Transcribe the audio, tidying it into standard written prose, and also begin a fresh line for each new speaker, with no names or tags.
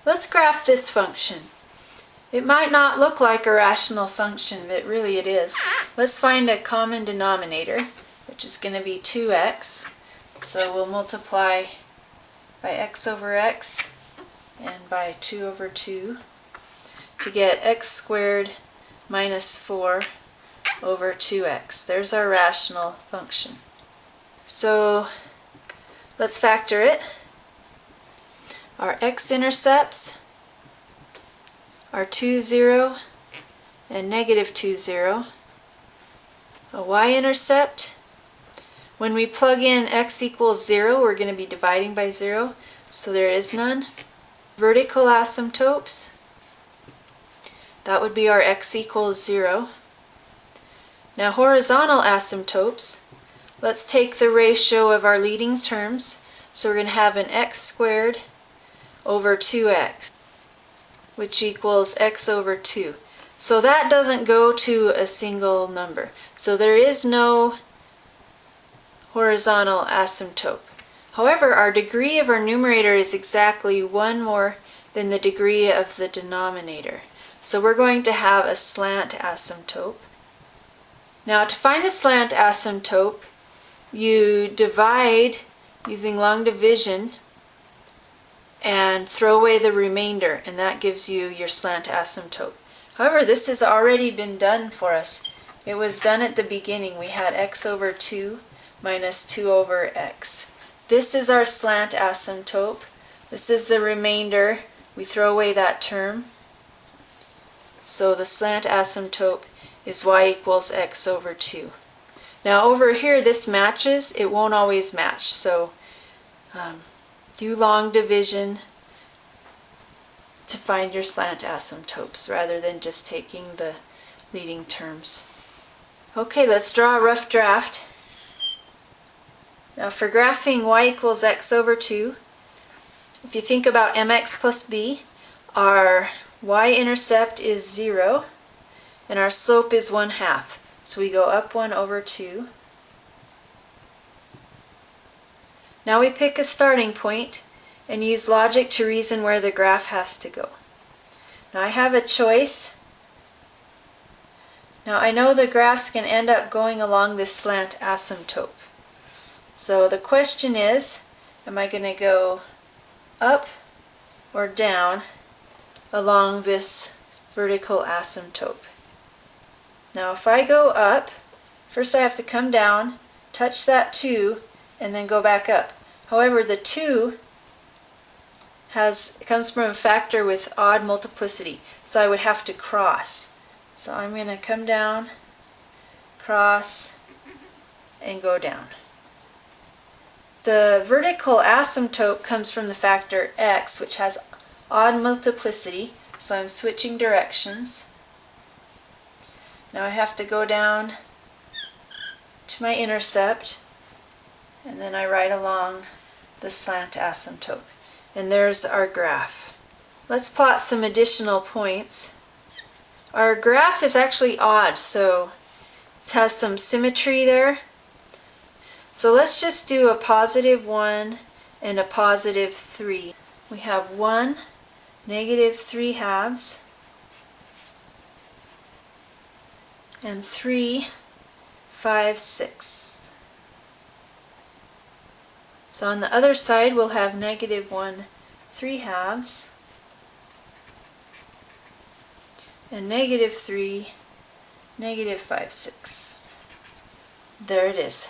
Let's graph this function. It might not look like a rational function, but really it is. Let's find a common denominator, which is going to be 2x. So we'll multiply by x over x and by 2 over 2 to get x squared minus 4 over 2x. There's our rational function. So let's factor it. Our x-intercepts are 2, 0, and negative 2, 0. A y-intercept, when we plug in x equals 0, we're going to be dividing by 0, so there is none. Vertical asymptotes, that would be our x equals 0. Now horizontal asymptotes, let's take the ratio of our leading terms. So we're going to have an x squared over 2x, which equals x over 2. So that doesn't go to a single number. So there is no horizontal asymptote. However, our degree of our numerator is exactly 1 more than the degree of the denominator. So we're going to have a slant asymptote. Now to find a slant asymptote, you divide using long division and throw away the remainder, and that gives you your slant asymptote. However, this has already been done for us. It was done at the beginning. We had x over 2 minus 2 over x. This is our slant asymptote. This is the remainder. We throw away that term. So the slant asymptote is y equals x over 2. Now over here this matches. It won't always match. So do long division to find your slant asymptotes rather than just taking the leading terms. Okay, let's draw a rough draft. Now for graphing y equals x over 2, if you think about mx plus b, our y-intercept is 0 and our slope is 1/2. So we go up 1 over 2. Now we pick a starting point and use logic to reason where the graph has to go. Now I have a choice. Now I know the graphs can end up going along this slant asymptote. So the question is, am I going to go up or down along this vertical asymptote? Now if I go up, first I have to come down, touch that 2, and then go back up. However, the 2 comes from a factor with odd multiplicity, so I would have to cross. So I'm going to come down, cross, and go down. The vertical asymptote comes from the factor x, which has odd multiplicity, so I'm switching directions. Now I have to go down to my intercept, and then I write along the slant asymptote. And there's our graph. Let's plot some additional points. Our graph is actually odd, so it has some symmetry there. So let's just do a +1 and a +3. We have 1, -3/2, and 3, 5/6. So on the other side we'll have -1, 3/2, and -3, -5/6. There it is.